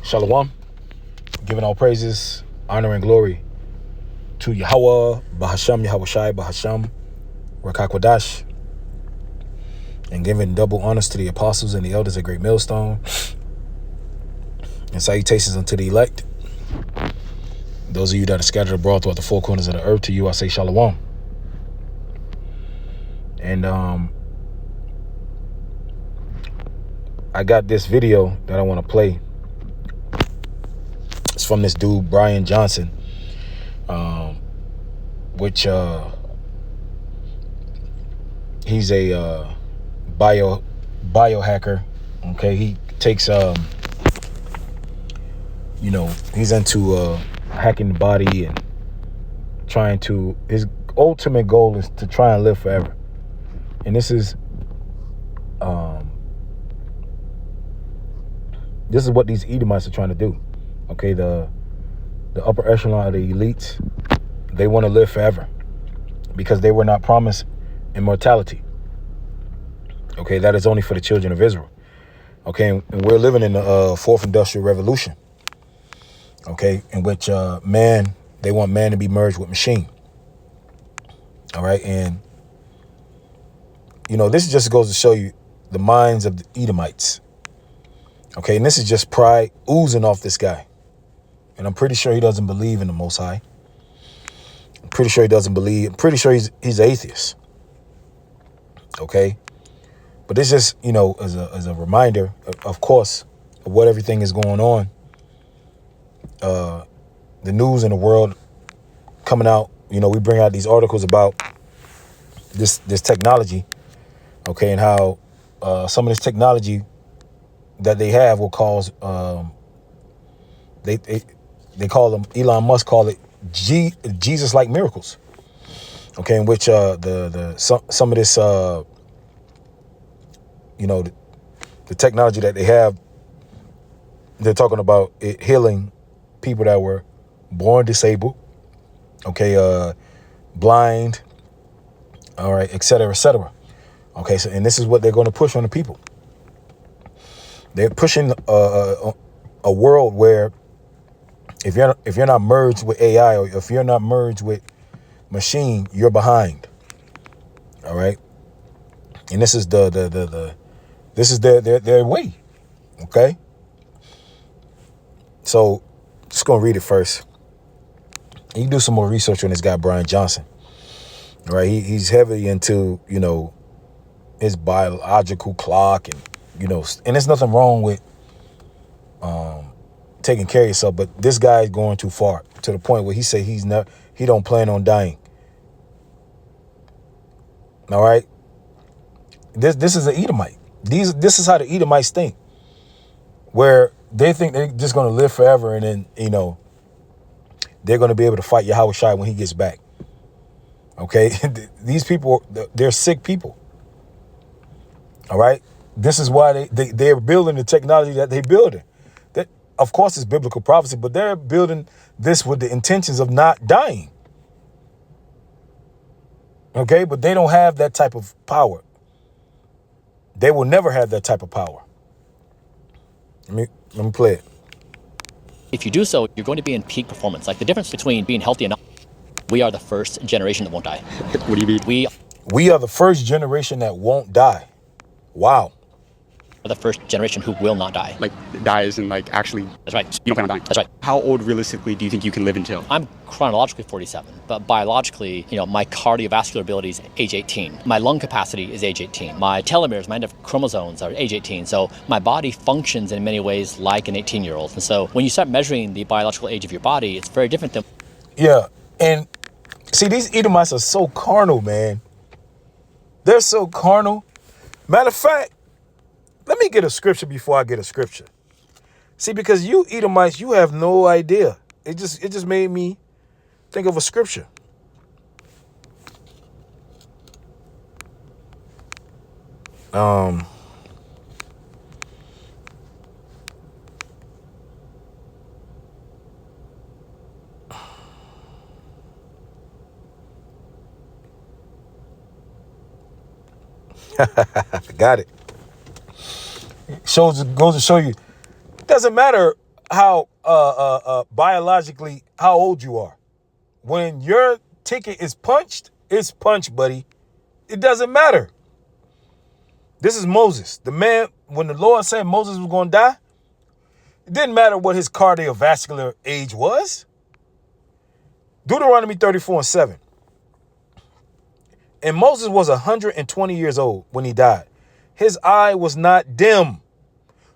Shalom. Giving all praises, honor, and glory to Yahweh, Bahasham, Yahushai, Bahasham, Rakakwadash, and giving double honors to the apostles and the elders at Great Millstone, and salutations unto the elect. Those of you that are scattered abroad throughout the four corners of the earth, to you I say Shalom. And I got this video that I want to play. It's from this dude, Brian Johnson, which he's a biohacker. Okay, he takes he's into hacking the body and trying to. His ultimate goal is to try and live forever, and this is what these Edomites are trying to do. Okay, the upper echelon of the elites, they want to live forever because they were not promised immortality. Okay, that is only for the children of Israel. Okay, and we're living in the fourth industrial revolution. Okay, in which they want man to be merged with machine. All right, and this just goes to show you the minds of the Edomites. Okay, and this is just pride oozing off this guy. And I'm pretty sure he doesn't believe in the Most High. I'm pretty sure he doesn't believe. I'm pretty sure he's atheist. Okay, but this just as a reminder, of course, of what everything is going on. The news in the world coming out. We bring out these articles about this technology. Okay, and how some of this technology that they have will cause they call them, Elon Musk call it Jesus-like miracles. Okay, in which some of this the technology that they have, they're talking about it healing people that were born disabled, okay, blind, all right, et cetera, et cetera. Okay, so and this is what they're going to push on the people. They're pushing a world where if you're not merged with AI, or if you're not merged with machine, you're behind. All right, and this is this is their way. Okay, so just gonna read it first. You can do some more research on this guy Brian Johnson. All right, he's heavily into his biological clock, and and there's nothing wrong with taking care of yourself, but this guy is going too far to the point where he say he don't plan on dying. All right, this is an Edomite. This is how the Edomites think, where they think they're just going to live forever, and then they're going to be able to fight Yahushua when he gets back. Okay, these people, they're sick people. All right, this is why they're building the technology that they're building. That, of course, it's biblical prophecy, but they're building this with the intentions of not dying. Okay, but they don't have that type of power. They will never have that type of power. Let me play it. If you do so, you're going to be in peak performance. Like the difference between being healthy and not. We are the first generation that won't die. What do you mean? We are the first generation that won't die. Wow. The first generation who will not die. Like die isn't like actually. That's right. You don't plan on dying. That's right. How old realistically do you think you can live until? I'm chronologically 47, but biologically, my cardiovascular ability is age 18. My lung capacity is age 18. My telomeres, my end of chromosomes are age 18. So my body functions in many ways like an 18-year-old. And so when you start measuring the biological age of your body, it's very different than. Yeah, and see, these Edomites are so carnal, man. They're so carnal. Matter of fact, let me get a scripture before I get a scripture. See, because you Edomites, you have no idea. It just made me think of a scripture. Got it. Goes to show you, it doesn't matter how biologically how old you are. When your ticket is punched, it's punched, buddy. It doesn't matter. This is Moses. The man, when the Lord said Moses was going to die, it didn't matter what his cardiovascular age was. Deuteronomy 34:7. And Moses was 120 years old when he died. His eye was not dim,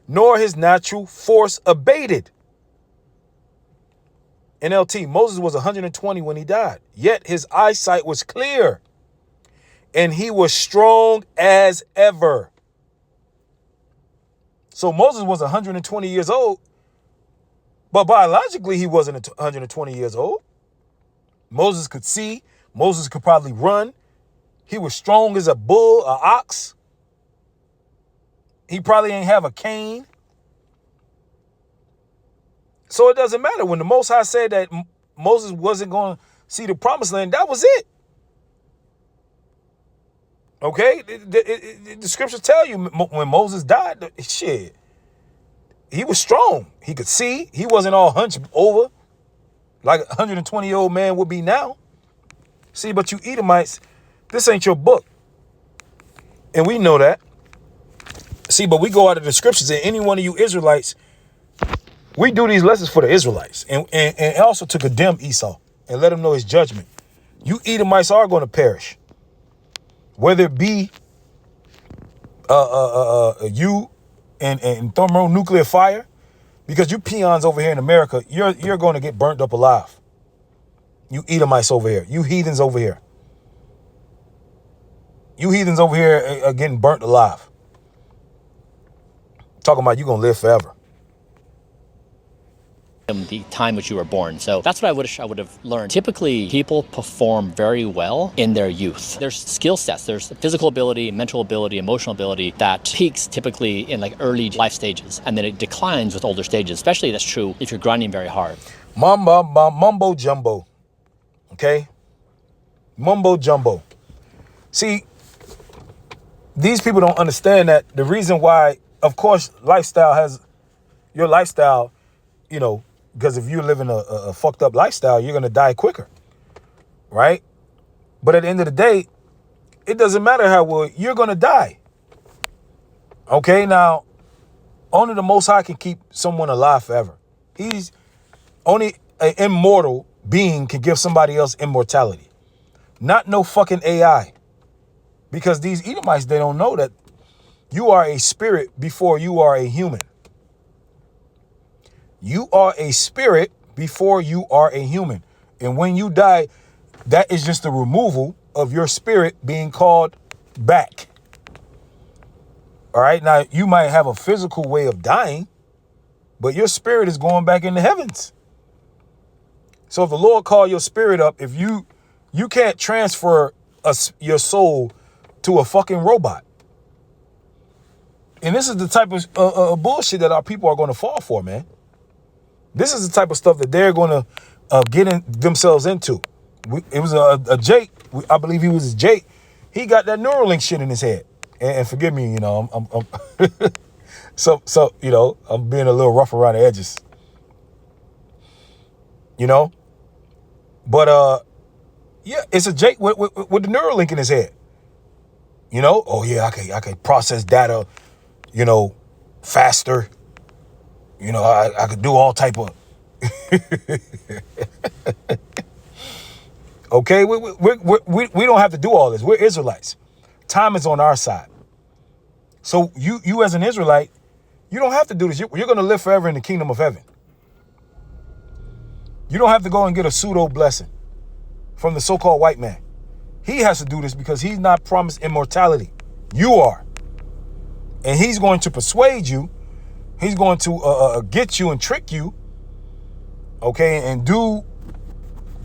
nor his natural force abated. NLT, Moses was 120 when he died, yet his eyesight was clear, and he was strong as ever. So Moses was 120 years old, but biologically he wasn't 120 years old. Moses could see. Moses could probably run. He was strong as a bull, an ox. He probably ain't have a cane. So it doesn't matter. When the Most High said that Moses wasn't going to see the promised land, that was it. Okay? The scriptures tell you when Moses died, shit, he was strong. He could see. He wasn't all hunched over like a 120-year-old man would be now. See, but you Edomites, this ain't your book. And we know that. See, but we go out of the scriptures, and any one of you Israelites, we do these lessons for the Israelites and also to condemn Esau and let him know his judgment. You Edomites are going to perish. Whether it be you and thermonuclear fire, because you peons over here in America, you're going to get burnt up alive. You Edomites over here. You heathens over here. You heathens over here are getting burnt alive. Talking about you going to live forever. The time which you were born. So that's what I wish I would have learned. Typically, people perform very well in their youth. There's skill sets. There's physical ability, mental ability, emotional ability that peaks typically in like early life stages, and then it declines with older stages. Especially that's true if you're grinding very hard. Mumbo jumbo. Okay? Mumbo jumbo. See, these people don't understand that the reason why, of course, your lifestyle, you know, because if you're living a fucked up lifestyle, you're going to die quicker, right? But at the end of the day, it doesn't matter how well, you're going to die. Okay, now, only the Most High can keep someone alive forever. He's only an immortal being can give somebody else immortality. Not no fucking AI. Because these Edomites, they don't know that you are a spirit before you are a human. You are a spirit before you are a human. And when you die, that is just the removal of your spirit being called back. All right. Now, you might have a physical way of dying, but your spirit is going back in the heavens. So if the Lord called your spirit up, if you can't transfer your soul to a fucking robot. And this is the type of bullshit that our people are going to fall for, man. This is the type of stuff that they're going to get themselves into. It was a Jake. I believe he was a Jake. He got that Neuralink shit in his head. And forgive me, you know, I'm so you know, I'm being a little rough around the edges. You know, but yeah, it's a Jake with the Neuralink in his head. You know, oh yeah, I can process data, you know, faster. You know, I could do all type of. Okay, we don't have to do all this. We're Israelites. Time is on our side. So you as an Israelite, you don't have to do this. You're going to live forever in the kingdom of heaven. You don't have to go and get a pseudo blessing from the so-called white man. He has to do this because he's not promised immortality. You are. And he's going to persuade you. He's going to get you and trick you, okay, and do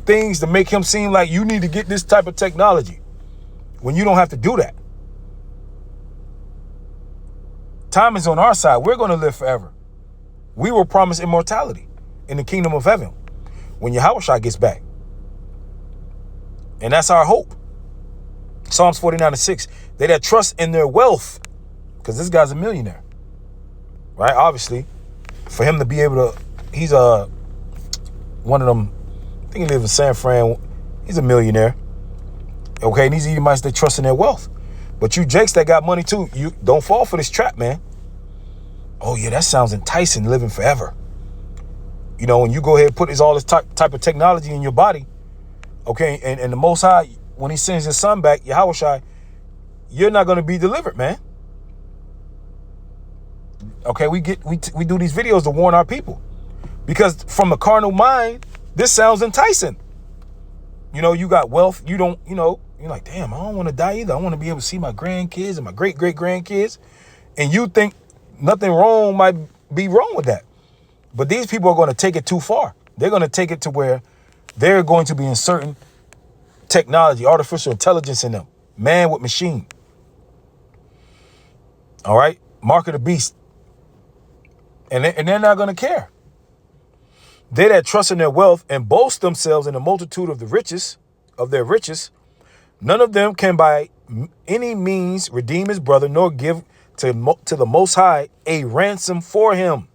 things to make him seem like you need to get this type of technology when you don't have to do that. Time is on our side. We're going to live forever. We were promised immortality in the kingdom of heaven when Yahweh gets back. And that's our hope. Psalms 49:6. They that trust in their wealth, because this guy's a millionaire. Right? Obviously, for him to be able to he's one of them. I think he lives in San Fran. He's a millionaire. Okay, and these Edomites, they trust in their wealth. But you Jakes that got money too, you don't fall for this trap, man. Oh yeah, that sounds enticing, living forever. You know, when you go ahead and put all this type of technology in your body, okay, and the Most High, when he sends his son back, Yahushua, you're not going to be delivered, man. Okay, we do these videos to warn our people. Because from a carnal mind, this sounds enticing. You know, you got wealth, you don't, you know, you're like, damn, I don't want to die either. I want to be able to see my grandkids and my great-great-grandkids. And you think nothing wrong might be wrong with that. But these people are going to take it too far. They're going to take it to where they're going to be inserting technology, artificial intelligence in them. Man with machine. All right? Mark of the beast. And they're not going to care. They that trust in their wealth and boast themselves in the multitude of their riches, none of them can by any means redeem his brother, nor give to the Most High a ransom for him.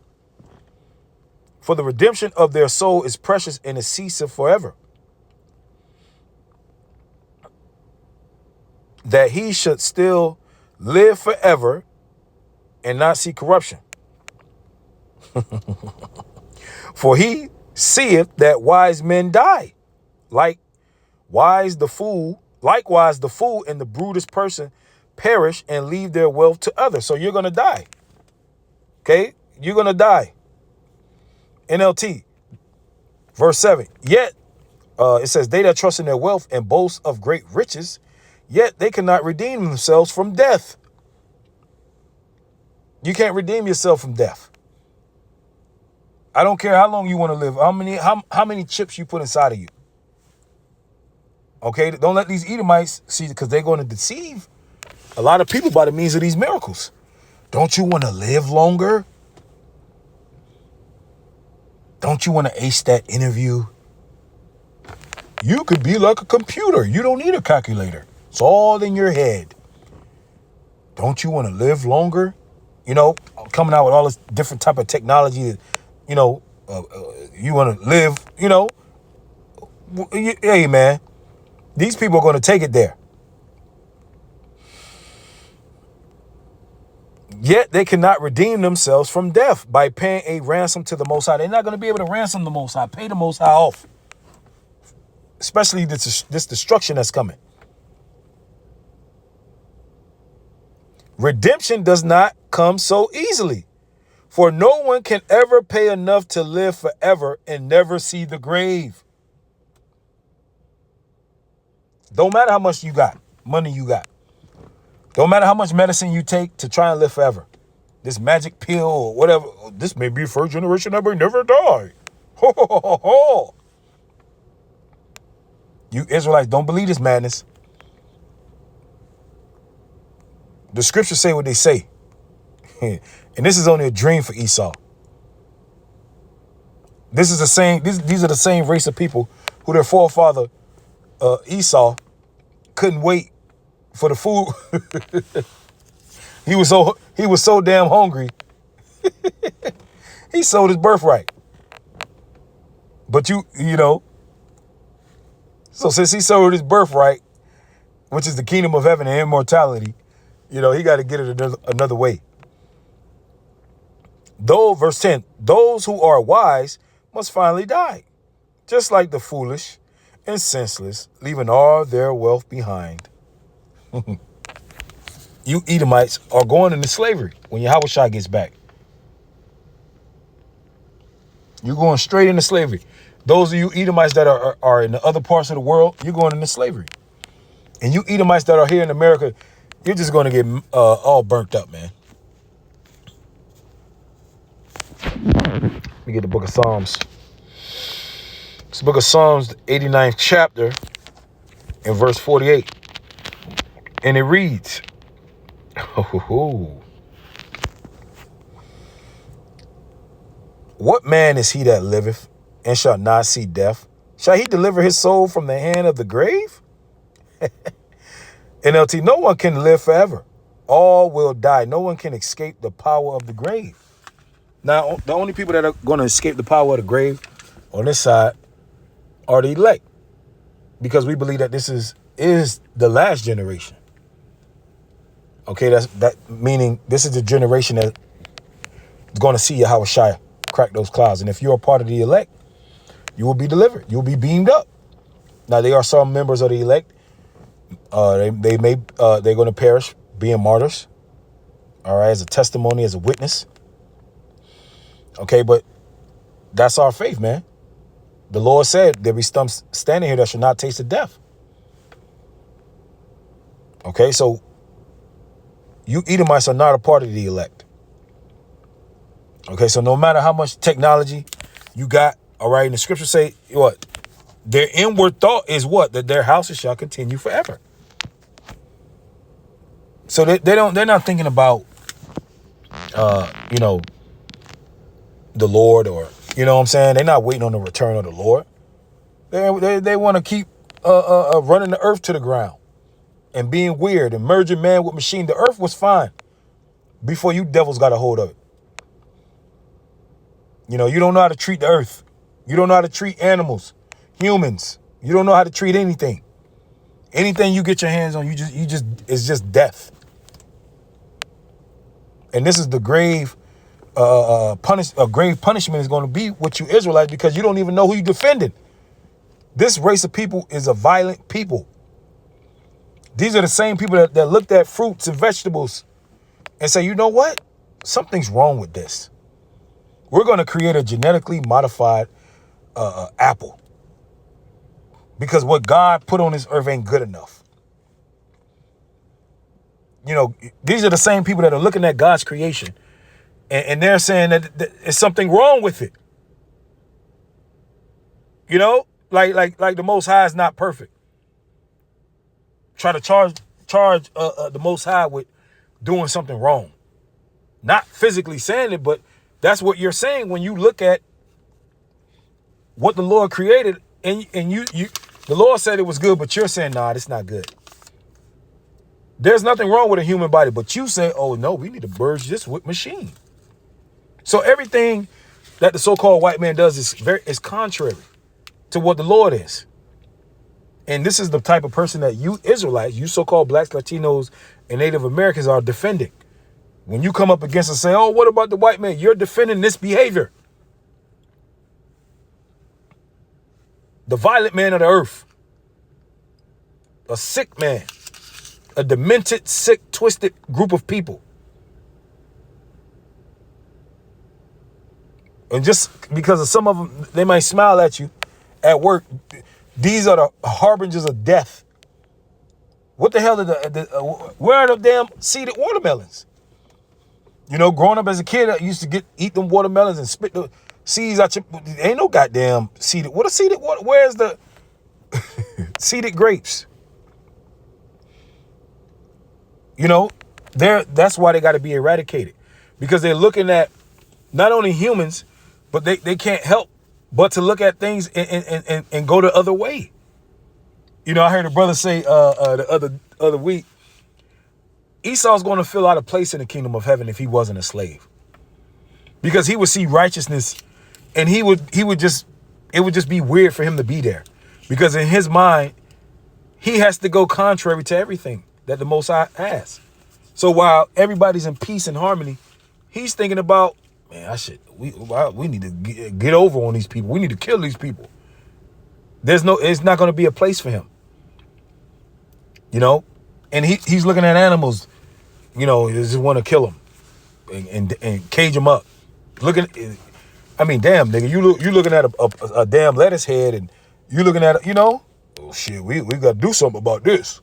For the redemption of their soul is precious and it ceaseth forever. That he should still live forever and not see corruption. For he seeth that wise men die. Likewise, the fool and the brutish person perish and leave their wealth to others. So you're going to die. Okay? You're going to die. NLT, verse 7. Yet, it says, they that trust in their wealth and boast of great riches, yet they cannot redeem themselves from death. You can't redeem yourself from death. I don't care how long you want to live, how many chips you put inside of you. Okay, don't let these Edomites see, because they're going to deceive a lot of people by the means of these miracles. Don't you want to live longer? Don't you want to ace that interview? You could be like a computer. You don't need a calculator. It's all in your head. Don't you want to live longer? You know, coming out with all this different type of technology that, you know, you want to live, you know. Hey, man, these people are going to take it there. Yet they cannot redeem themselves from death by paying a ransom to the Most High. They're not going to be able to ransom the Most High, pay the Most High off. Especially this destruction that's coming. Redemption does not come so easily. For no one can ever pay enough to live forever and never see the grave. Don't matter how much you got, money you got. Don't matter how much medicine you take to try and live forever. This magic pill or whatever. This may be first generation that may never die. Ho, ho, ho, ho, ho. You Israelites don't believe this madness. The scriptures say what they say. And this is only a dream for Esau. This is the same. These are the same race of people who their forefather Esau couldn't wait for the food. He was so damn hungry. He sold his birthright. But you know. So since he sold his birthright, which is the kingdom of heaven and immortality, you know, he got to get it another way. Though, verse 10, those who are wise must finally die, just like the foolish and senseless, leaving all their wealth behind. You Edomites are going into slavery when Yahushua gets back. You're going straight into slavery. Those of you Edomites that are in the other parts of the world, you're going into slavery. And you Edomites that are here in America, you're just going to get all burnt up, man. Let me get the book of Psalms. It's the book of Psalms, the 89th chapter, and verse 48. And it reads, what man is he that liveth and shall not see death? Shall he deliver his soul from the hand of the grave? NLT, no one can live forever. All will die. No one can escape the power of the grave. Now, the only people that are going to escape the power of the grave on this side are the elect, because we believe that this is the last generation. Okay, that meaning this is the generation that is going to see Yahushua crack those clouds. And if you're a part of the elect, you will be delivered. You'll be beamed up. Now, there are some members of the elect. They're going to perish being martyrs. All right, as a testimony, as a witness. Okay, but that's our faith, man. The Lord said there be some standing here that should not taste of death. Okay, so you Edomites are not a part of the elect. Okay, so no matter how much technology you got, all right, and the scriptures say what? Their inward thought is what? That their houses shall continue forever. So they're not thinking about the Lord, or you know what I'm saying? They're not waiting on the return of the Lord. They want to keep running the earth to the ground and being weird and merging man with machine. The earth was fine before you devils got a hold of it. You know, you don't know how to treat the earth. You don't know how to treat animals, humans. You don't know how to treat anything. Anything you get your hands on, it's just death. And this is the grave grave punishment is going to be with you Israelites, because you don't even know who you're defending. This race of people is a violent people. These are the same people that looked at fruits and vegetables and say, you know what? Something's wrong with this. We're going to create a genetically modified apple, because what God put on this earth ain't good enough. You know, these are the same people that are looking at God's creation and they're saying that there's something wrong with it. You know, like the Most High is not perfect. Try to charge the Most High with doing something wrong. Not physically saying it, but that's what you're saying when you look at what the Lord created, and you the Lord said it was good, but you're saying, nah, it's not good. There's nothing wrong with a human body, but you say, oh no, we need to merge this with machine. So everything that the so-called white man does is contrary to what the Lord is. And this is the type of person that you Israelites, you so-called blacks, Latinos, and Native Americans are defending. When you come up against and say, oh, what about the white man? You're defending this behavior. The violent man of the earth. A sick man. A demented, sick, twisted group of people. And just because of some of them, they might smile at you at work. These are the harbingers of death. What the hell where are the damn seeded watermelons? You know, growing up as a kid, I used to eat them watermelons and spit the seeds out your, ain't no goddamn seeded. What a seeded water? Where's the seeded grapes? You know, that's why they got to be eradicated, because they're looking at not only humans, but they can't help but to look at things and go the other way. You know, I heard a brother say the other week, Esau's going to fill out a place in the kingdom of heaven if he wasn't a slave, because he would see righteousness, and it would just be weird for him to be there, because in his mind, he has to go contrary to everything that the Most High has. So while everybody's in peace and harmony, he's thinking about, man, we need to get over on these people. We need to kill these people. It's not going to be a place for him. You know, and he's looking at animals, you know, he just want to kill them and cage them up. I mean, damn, nigga, you looking at a damn lettuce head, and you looking at, you know, oh shit, we got to do something about this.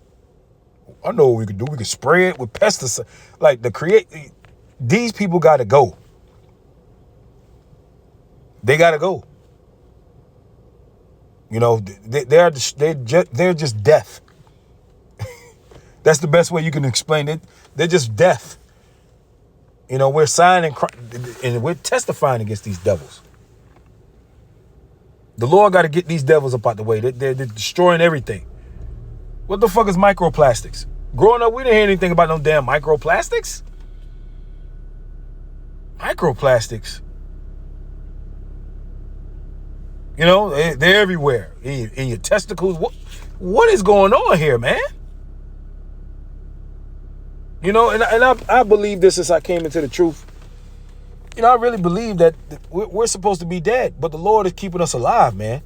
I know what we could do. We could spray it with pesticides. Like these people got to go. They got to go. You know, they're just death. That's the best way you can explain it. They're just death. You know, we're signing and we're testifying against these devils. The Lord got to get these devils up out the way. They're destroying everything. What the fuck is microplastics? Growing up, we didn't hear anything about no damn microplastics. Microplastics. You know, they're everywhere. In your testicles. What is going on here, man? You know, and I believe this since I came into the truth. You know, I really believe that we're supposed to be dead, but the Lord is keeping us alive, man.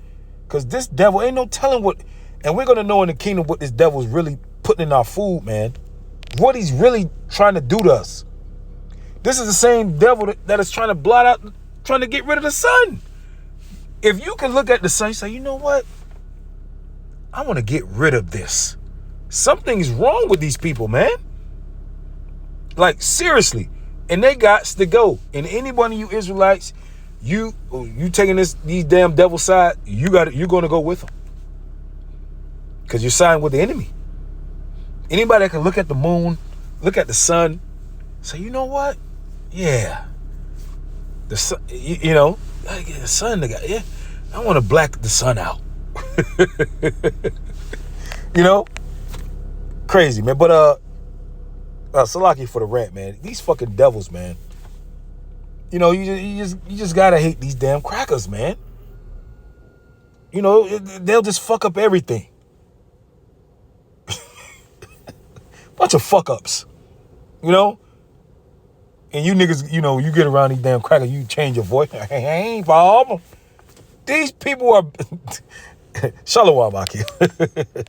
Because this devil, ain't no telling what, and we're going to know in the kingdom what this devil is really putting in our food, man. What he's really trying to do to us. This is the same devil that is trying to blot out, trying to get rid of the sun. If you can look at the sun, you say, you know what? I want to get rid of this. Something's wrong with these people, man. Like, seriously. And they got to go. And any one of you Israelites, you taking these damn devil side, you're going to go with them. Because you're siding with the enemy. Anybody that can look at the moon, look at the sun, say, you know what? Yeah. The sun, you know, the sun, yeah, I want to black the sun out. You know? Crazy, man. But, Salaki for the rant, man. These fucking devils, man. You know, you just gotta hate these damn crackers, man. You know, they'll just fuck up everything. Bunch of fuck ups. You know? And you niggas, you know, you get around these damn crackers, you change your voice. Hey, Bob. These people are... Shalom, Aki.